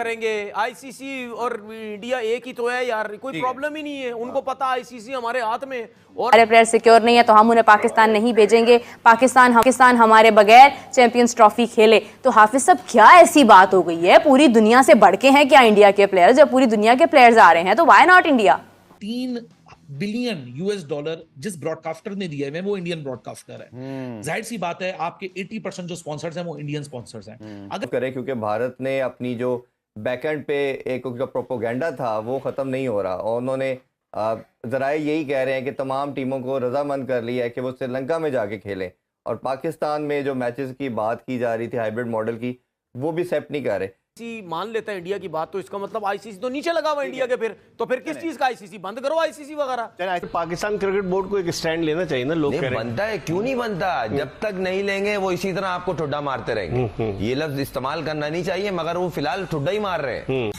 करेंगे। आईसीसी और इंडिया एक ही तो है यार, कोई प्रॉब्लम ही नहीं है। उनको पता आईसीसी हमारे हाथ में और हमारे प्लेयर सिक्योर नहीं है तो हम उन्हें पाकिस्तान नहीं भेजेंगे। पाकिस्तान हमारे बगैर चैंपियंस ट्रॉफी खेले। तो हाफिज साहब क्या ऐसी बात हो गई है, पूरी दुनिया से बढ़ के हैं क्या इंडिया के प्लेयर्स? जब पूरी दुनिया के प्लेयर्स आ रहे हैं तो why not India? 3 billion US dollar जिस ब्रॉडकास्टर ने दिए हैं वो इंडियन ब्रॉडकास्टर है। जाहिर सी बात है आपके 80% जो स्पॉन्सर्स हैं वो इंडियन स्पॉन्सर्स हैं। अगर करें क्योंकि भारत ने अपनी जो बैकएंड पे एक जो प्रोपोगेंडा था वो ख़त्म नहीं हो रहा, और उन्होंने ज़राए यही कह रहे हैं कि तमाम टीमों को रजामंद कर लिया है कि वो श्रीलंका में जाके खेलें, और पाकिस्तान में जो मैचेस की बात की जा रही थी हाइब्रिड मॉडल की, वो भी एक्सेप्ट नहीं कर रहे। मान लेता है इंडिया की बात, तो इसका मतलब आईसीसी तो नीचे लगा हुआ इंडिया के। तो फिर किस चीज का आईसीसी? बंद करो आईसीसी वगैरह। पाकिस्तान क्रिकेट बोर्ड को एक स्टैंड लेना चाहिए ना, लोग कह रहे हैं। बनता है, क्यों नहीं बनता? जब तक नहीं लेंगे वो इसी तरह आपको ठुड्डा मारते रहेंगे। ये लफ्ज इस्तेमाल करना नहीं चाहिए, मगर वो फिलहाल ठुड्डा ही मार रहे हैं।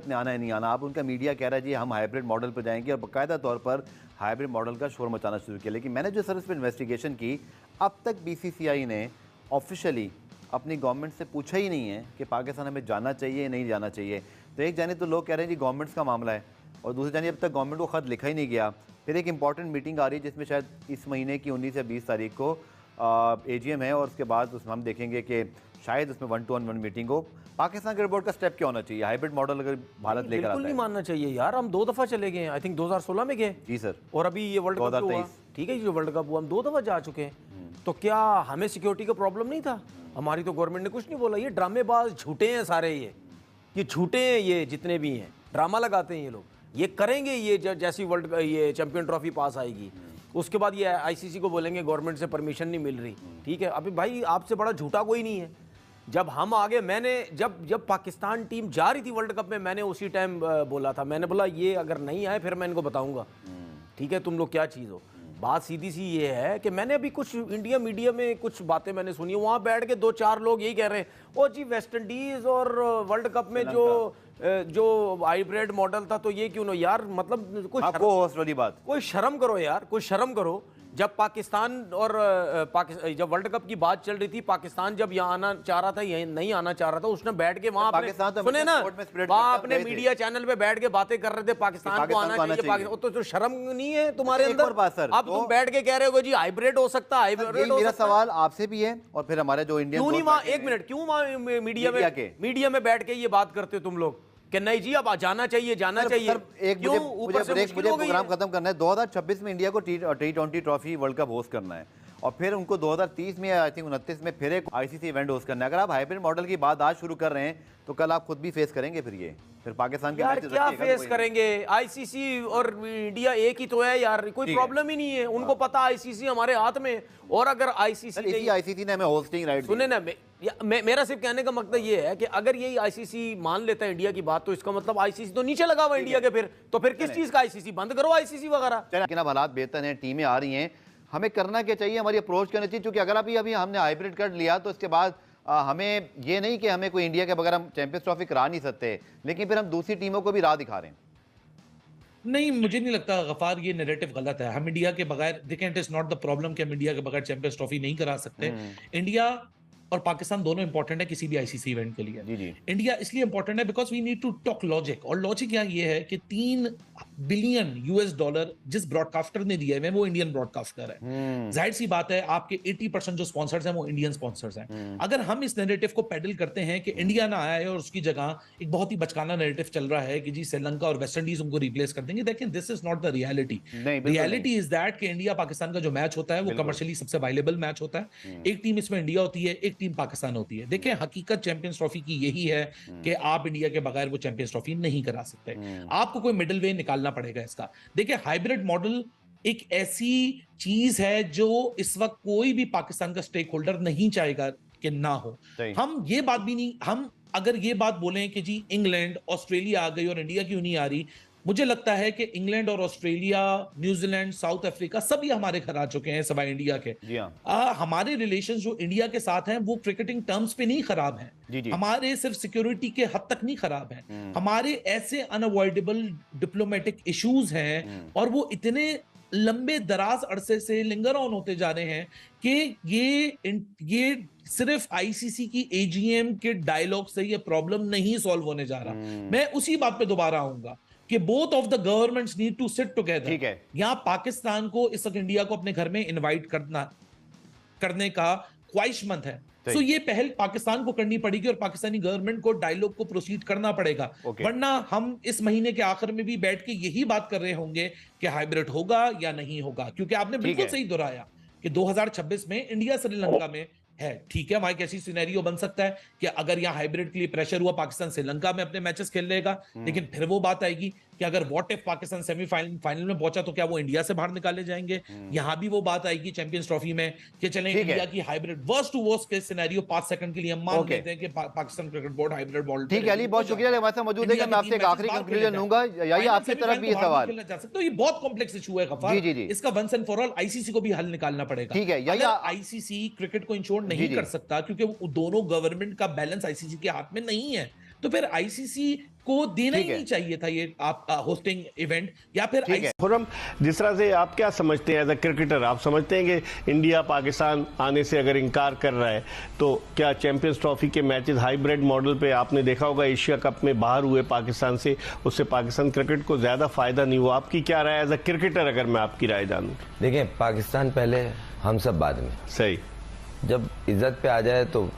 में आना है नहीं आना, अब उनका मीडिया कह रहा है जी हम हाइब्रिड मॉडल पर जाएंगे, और बाकायदा तौर पर हाइब्रिड मॉडल का शोर मचाना शुरू किया। लेकिन मैंने जो सर इस पर इन्वेस्टिगेशन की, अब तक बीसीसीआई ने ऑफिशियली अपनी गवर्नमेंट से पूछा ही नहीं है कि पाकिस्तान हमें जाना चाहिए या नहीं जाना चाहिए। तो एक जाने तो लोग कह रहे हैं जी गवर्नमेंट्स का मामला है, और दूसरी जाने अब तक गवर्नमेंट को ख़त लिखा ही नहीं गया। फिर एक इंपॉर्टेंट मीटिंग आ रही है जिसमें शायद इस महीने की 19 या 20 तारीख को AGM है, और उसके बाद उसमें हम देखेंगे कि शायद उसमें 1-to-1 मीटिंग हो। पाकिस्तान क्रिकेट बोर्ड का स्टेप क्या होना चाहिए? हाइब्रिड मॉडल अगर भारत लेकर आता है, बिल्कुल नहीं मानना चाहिए यार। हम 2 दफा चले गए हैं, आई थिंक 2016 में गए जी सर, और अभी ये वर्ल्ड कप हुआ। ठीक है, जो वर्ल्ड कप हुआ हम 2 दफा जा चुके हैं। तो क्या हमें सिक्योरिटी का प्रॉब्लम नहीं था? हमारी तो गवर्नमेंट ने कुछ नहीं बोला। ये ड्रामेबाज झूठे हैं सारे, ये झूठे हैं, ये जितने भी हैं ड्रामा लगाते हैं ये लोग। ये करेंगे, ये जैसी वर्ल्ड ये चैंपियन ट्रॉफी पास आएगी उसके बाद ये आईसीसी को बोलेंगे गवर्नमेंट से परमिशन नहीं मिल रही। ठीक है, अभी भाई आपसे बड़ा झूठा कोई नहीं है। जब हम आगे, मैंने जब पाकिस्तान टीम जा रही थी वर्ल्ड कप में, मैंने उसी टाइम बोला था, मैंने बोला ये अगर नहीं आए फिर मैं इनको बताऊंगा, ठीक है, तुम लोग क्या चीज़ हो। बात सीधी सी ये है कि मैंने अभी कुछ इंडिया मीडिया में कुछ बातें मैंने सुनी, वहाँ बैठ के 2-4 लोग यही कह रहे हैं ओ जी वेस्ट इंडीज़ और वर्ल्ड कप में जो हाइब्रिड मॉडल था तो ये क्यों ना यार, मतलब कोई शर्म करो यार, कोई शर्म करो। जब पाकिस्तान और जब वर्ल्ड कप की बात चल रही थी, पाकिस्तान जब यहाँ आना चाह रहा था, यहीं नहीं आना चाह रहा था, उसने बैठ के वहां सुने ना, वहां अपने मीडिया चैनल पे बैठ के बातें कर रहे थे पाकिस्तान को आना चाहिए। पाकिस्तान तो शर्म नहीं है तुम्हारे अंदर? अब तुम बैठ के कह रहे हो जी हाइब्रिड हो सकता है, हाइब्रिड। मेरा सवाल आपसे भी है, और फिर हमारे जो इंडियन, क्यों नहीं वहां, एक मिनट, क्यों वहां मीडिया में बैठ के ये बात करते हो तुम लोग कि नहीं जी अब जाना चाहिए, जाना चाहिए? मुझे प्रोग्राम खत्म करना है। 2026 में इंडिया को T20 trophy world cup host करना है, और फिर उनको 2030 में आई थिंक 29 में फिर एक आईसीसी इवेंट होस्ट करना है। अगर आप हाइब्रिड मॉडल की बात आज शुरू कर रहे हैं तो कल आप खुद भी फेस करेंगे फिर पाकिस्तान के यार क्या फेस करेंगे? आईसीसी और इंडिया एक ही तो है यार, कोई प्रॉब्लम ही नहीं है। उनको पता आईसीसी हमारे हाथ में, और अगर आईसीसी ने हमें होस्टिंग राइट, सुने ना, मेरा सिर्फ कहने का मतलब ये है कि अगर यही आईसीसी मान लेता है इंडिया की बात, तो इसका मतलब आईसीसी तो नीचे लगा हुआ इंडिया के। फिर किस चीज का आईसीसी? बंद करो आईसीसी वगैरह। लेकिन अब हालात बेहतर हैं, टीमें आ रही हैं, हमें करना क्या चाहिए? हमारी अप्रोच करनी चाहिए, क्योंकि अगर अभी हमने हाइब्रिड कर लिया तो इसके बाद हमें ये नहीं कि हमें कोई इंडिया के बगैर हम चैंपियंस ट्रॉफी करा नहीं सकते, लेकिन फिर हम दूसरी टीमों को भी राह दिखा रहे हैं। नहीं, मुझे नहीं लगता गफार ये नैरेटिव गलत है। हम इंडिया के बगैर, देखें, it is not the problem कि हम इंडिया के बगैर चैंपियंस ट्रॉफी नहीं करा सकते। इंडिया और पाकिस्तान दोनों इंपॉर्टेंट है किसी भी आईसीसी इवेंट के लिए। जी। इंडिया इसलिए इंपॉर्टेंट है because we need to talk logic, और लॉजिक यहाँ ये है कि 3 बिलियन यूएस डॉलर जिस ब्रॉडकास्टर ने दिए हैं वो इंडियन ब्रॉडकास्टर है। जाहिर सी बात है आपके 80% जो स्पॉन्सर्स हैं वो इंडियन स्पॉन्सर्स हैं। अगर हम इस नैरेटिव को पेडल करते हैं कि इंडिया ना आया है और उसकी जगह एक बहुत ही बचकाना नैरेटिव चल रहा है कि जी श्रीलंका और वेस्ट इंडीज उनको रिप्लेस कर देंगे, लेकिन this is not the reality. Reality is that कि इंडिया पाकिस्तान का जो मैच होता है वो कमर्शियली सबसे अवेलेबल मैच होता है। एक टीम इसमें इंडिया होती है, एक टीम पाकिस्तान होती है। देखें, हकीकत चैंपियंस ट्रॉफी की यही है कि आप इंडिया के बगैर वो चैंपियंस ट्रॉफी नहीं करा सकते। आपको कोई मिडिल वे निकालना पड़ेगा इसका। देखिए, हाइब्रिड मॉडल एक ऐसी चीज है जो इस वक्त कोई भी पाकिस्तान का स्टेक होल्डर नहीं चाहेगा कि ना हो। हम ये बात भी नहीं, हम अगर ये बात बोलें कि जी इंग्लैंड ऑस्ट्रेलिया आ गई और इंडिया क्यों नहीं आ रही, मुझे लगता है कि इंग्लैंड और ऑस्ट्रेलिया, न्यूजीलैंड, साउथ अफ्रीका सभी हमारे घर आ चुके हैं सिवाय इंडिया के। हमारे रिलेशंस जो इंडिया के साथ हैं वो क्रिकेटिंग टर्म्स पे नहीं खराब हैं। हमारे सिर्फ सिक्योरिटी के हद तक नहीं खराब हैं। हमारे ऐसे अनअवॉइडेबल डिप्लोमेटिक इश्यूज हैं और वो इतने लंबे दराज अरसे से लिंगर ऑन होते जा रहे हैं कि ये सिर्फ आईसीसी की एजीएम के डायलॉग से ये प्रॉब्लम नहीं सॉल्व होने जा रहा। मैं उसी बात पे दोबारा आऊंगा कि both of the governments need to sit together. ठीक है, यहां पाकिस्तान को इस वक्त इंडिया को अपने घर में इनवाइट करने का ख्वाहिशमंद है, तो ये पहल पाकिस्तान को करनी पड़ेगी और पाकिस्तानी गवर्नमेंट को डायलॉग को प्रोसीड करना पड़ेगा। वरना हम इस महीने के आखिर में भी बैठ के यही बात कर रहे होंगे कि हाइब्रिड होगा या नहीं होगा, क्योंकि आपने बिल्कुल सही दोहराया कि 2026 में इंडिया श्रीलंका में है। ठीक है, वहां एक ऐसी सिनेरियो बन सकता है कि अगर यहाँ हाइब्रिड के लिए प्रेशर हुआ, पाकिस्तान श्रीलंका में अपने मैचेस खेल लेगा, लेकिन फिर वो बात आएगी कि अगर व्हाट इफ पाकिस्तान सेमीफाइनल में पहुंचा तो क्या वो इंडिया से बाहर निकाले जाएंगे। यहां भी वो बात आएगी चैंपियंस ट्रॉफी में कि चलें इंडिया की हाइब्रिड वर्स्ट टू वर्स्ट के सिनेरियो 5 सेकंड के लिए हम मान लेते हैं कि Pakistan cricket board hybrid ball. ठीक है अली, बहुत शुक्रिया हमारे साथ मौजूद है। मैं आपसे एक आखिरी कंक्लूजन लूंगा, यही आपकी तरफ भी ये सवाल तो ये बहुत कॉम्प्लेक्स इशू है गफार, इसका once and for all ICC को भी हल निकालना पड़ेगा। ठीक है, अगर आईसीसी क्रिकेट को इंश्योर नहीं कर सकता क्योंकि दोनों गवर्नमेंट का बैलेंस आईसीसी के हाथ में नहीं है, तो फिर आईसीसी को देना ही नहीं चाहिए था ये आप होस्टिंग इवेंट, या फिर खुरम जिस तरह से आप क्या समझते हैं एज अ क्रिकेटर, आप समझते हैं कि इंडिया पाकिस्तान आने से अगर इनकार कर रहा है तो क्या चैंपियंस ट्रॉफी के मैचेस हाइब्रिड मॉडल पे आपने देखा होगा एशिया कप में बाहर हुए पाकिस्तान से, उससे पाकिस्तान क्रिकेट को ज्यादा फायदा नहीं हुआ? आपकी क्या राय एज अ क्रिकेटर, अगर मैं आपकी राय जानूं? देखिए, पाकिस्तान पहले, हम सब बाद में। सही, जब इज्जत पे आ जाए तो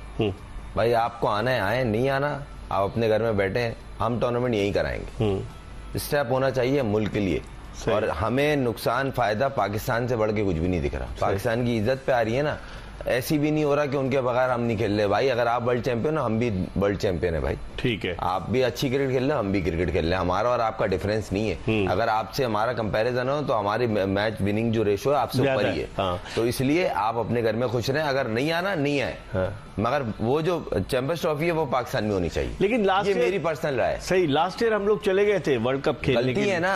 भाई आपको आना है आए, नहीं आना आप अपने घर में बैठे हैं, हम टूर्नामेंट यही कराएंगे। स्टेप होना चाहिए मुल्क के लिए, और हमें नुकसान फायदा पाकिस्तान से बढ़ के कुछ भी नहीं दिख रहा। पाकिस्तान की इज्जत पे आ रही है ना, ऐसी भी नहीं हो रहा कि उनके बगैर हम नहीं खेल रहे। भाई अगर आप वर्ल्ड चैंपियन हो, हम भी वर्ल्ड चैंपियन है भाई। ठीक है, आप भी अच्छी क्रिकेट खेल रहे हो, हम भी क्रिकेट खेल रहे हैं। हमारा और आपका डिफरेंस नहीं है। अगर आपसे हमारा कंपैरिजन हो तो हमारी मैच विनिंग जो रेशो है आपसे ऊपर ही है। तो इसलिए आप अपने घर में खुश रहें, अगर नहीं आना नहीं आए, मगर वो जो चैंपियंस ट्रॉफी है वो पाकिस्तान में होनी चाहिए। लेकिन लास्ट ये मेरी पर्सनल राय है। सही, लास्ट ईयर हम लोग चले गए थे वर्ल्ड कप खेलने, गलती है ना,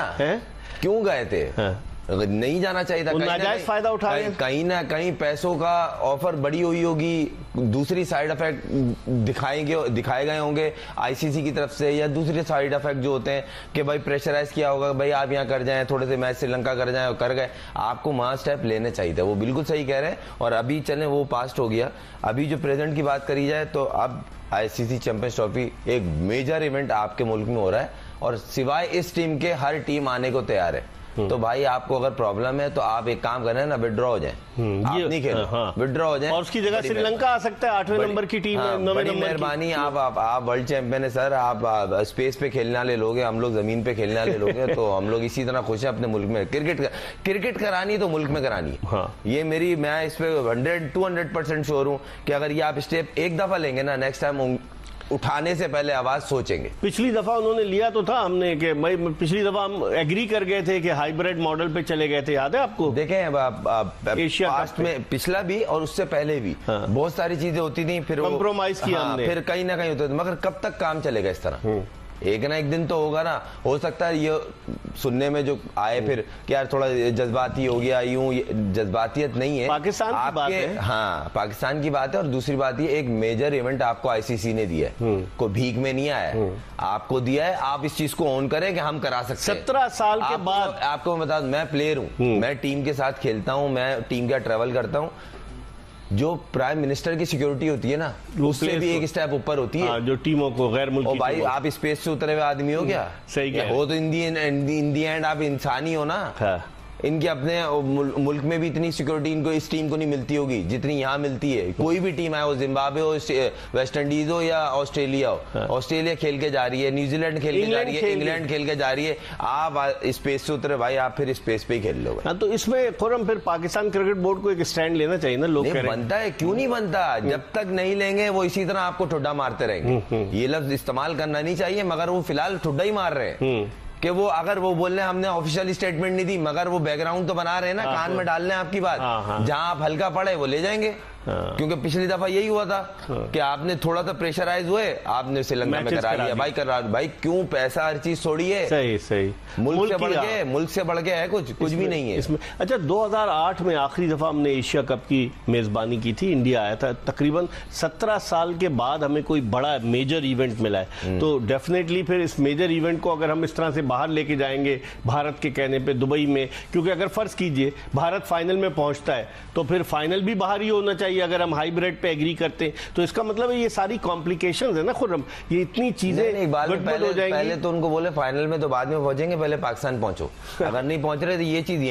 क्यों गए थे? नहीं जाना चाहिए था। नाजायज फायदा उठा रहे हैं। कहीं ना कहीं पैसों का ऑफर बड़ी हुई होगी, दूसरी साइड इफेक्ट दिखाए गए होंगे आईसीसी की तरफ से, या दूसरे साइड इफेक्ट जो होते हैं कि भाई प्रेशराइज किया होगा, भाई आप यहाँ कर जाएं, थोड़े से मैच श्रीलंका कर जाएं, और कर गए। आपको वहां स्टेप लेने चाहिए था, वो बिल्कुल सही कह रहे हैं। और अभी चले वो पास्ट हो गया। अभी जो प्रेजेंट की बात करी जाए तो अब आईसीसी चैंपियंस ट्रॉफी एक मेजर इवेंट आपके मुल्क में हो रहा है, और सिवाय इस टीम के हर टीम आने को तैयार है। तो भाई आपको अगर प्रॉब्लम है तो आप एक काम करें ना, विड्रॉ हो जाए, आप नहीं खेलो, विड्रॉ हो जाए, और उसकी जगह श्रीलंका आ सकता है 8वें नंबर की टीम है, 9वें नंबर। मेहरबानी, आप वर्ल्ड चैंपियन है सर, आप स्पेस पे खेलने वाले लोग हैं, हम लोग जमीन पे खेलने वाले लोग हैं। तो हम लोग इसी तरह खुश हैं अपने मुल्क में। क्रिकेट करानी तो मुल्क में करानी है। ये मेरी, मैं इस पे 100-200% श्योर हूँ कि अगर ये आप स्टेप एक दफा लेंगे ना, नेक्स्ट टाइम उठाने से पहले आवाज सोचेंगे। पिछली दफा उन्होंने लिया तो था हमने कि भाई, पिछली दफा हम एग्री कर गए थे कि हाइब्रिड मॉडल पे चले गए थे, याद है आपको? देखें एशिया पास्ट में, पिछला भी और उससे पहले भी बहुत सारी चीजें होती थी, फिर कॉम्प्रोमाइज किया हमने, फिर कहीं ना कहीं होते थे, मगर कब तक काम चलेगा इस तरह? एक ना एक दिन तो होगा ना। हो सकता है ये सुनने में जो आए फिर कि यार थोड़ा जज्बाती हो गया, यूं, जज्बातियत नहीं है, पाकिस्तान की बात है। हाँ, पाकिस्तान की बात है। और दूसरी बात ये, एक मेजर इवेंट आपको आईसीसी ने दिया है, को भीख में नहीं आया है, आपको दिया है। आप इस चीज को ऑन करें कि हम करा सकते हैं। 17 साल के बाद आपको बता दूं, मैं प्लेयर हूं, मैं टीम के साथ खेलता हूं, मैं टीम का ट्रेवल करता हूं। जो प्राइम मिनिस्टर की सिक्योरिटी होती है ना, उससे भी एक स्टेप ऊपर होती है। जो टीमों को, गैर मुल्की भाई आप स्पेस से उतरे हुए आदमी हो क्या? सही क्या हो तो इन दी एंड आप इंसान ही हो ना। इनके अपने मुल्क में भी इतनी सिक्योरिटी इनको, इस टीम को नहीं मिलती होगी जितनी यहाँ मिलती है। कोई भी टीम है, वो जिम्बाब्वे हो, वेस्ट इंडीज हो या ऑस्ट्रेलिया हो, ऑस्ट्रेलिया खेल के जा रही है, न्यूजीलैंड खेल के जा रही है, इंग्लैंड खेल के जा रही है। आप स्पेस से उतरे भाई, आप फिर स्पेस पे ही खेल लो। तो इसमें खुरम फिर पाकिस्तान क्रिकेट बोर्ड को एक स्टैंड लेना चाहिए ना, लोग बनता है, क्यों नहीं बनता? जब तक नहीं लेंगे वो इसी तरह आपको ठुड्डा मारते रहेंगे। ये लफ्ज इस्तेमाल करना नहीं चाहिए, मगर वो फिलहाल ठुड्डा ही मार रहे हैं। कि वो अगर वो बोल रहे हैं हमने ऑफिशियल स्टेटमेंट नहीं दी, मगर वो बैकग्राउंड तो बना रहे हैं ना, कान में डाल रहे हैं आपकी बात। जहां आप हल्का पड़े वो ले जाएंगे। क्योंकि पिछली दफा यही हुआ था कि आपने थोड़ा सा प्रेशराइज हुए, आपने श्रीलंका में करा लिया। भाई क्यों पैसा हर चीज छोड़िए। सही मुल्क से बढ़ के है कुछ भी नहीं है इसमें। अच्छा, 2008 में आखिरी दफा हमने एशिया कप की मेजबानी की थी, इंडिया आया था। तकरीबन 17 साल के बाद हमें कोई बड़ा मेजर इवेंट मिला है, तो डेफिनेटली फिर इस मेजर इवेंट को अगर हम इस तरह से बाहर लेके जाएंगे भारत के कहने पे दुबई में, क्योंकि अगर फर्ज कीजिए भारत फाइनल में पहुंचता है तो फिर फाइनल भी बाहर ही होना चाहिए अगर हम हाइब्रिड पे एग्री करते हैं। तो इसका मतलब है ये सारी कॉम्प्लिकेशंस है ना खुर्रम, ये इतनी चीजें गड़बड़ हो जाएंगी। पहले तो उनको बोले फाइनल में तो बाद में पहुंचेंगे, पहले पाकिस्तान पहुंचो। अगर नहीं पहुंच रहे तो ये चीज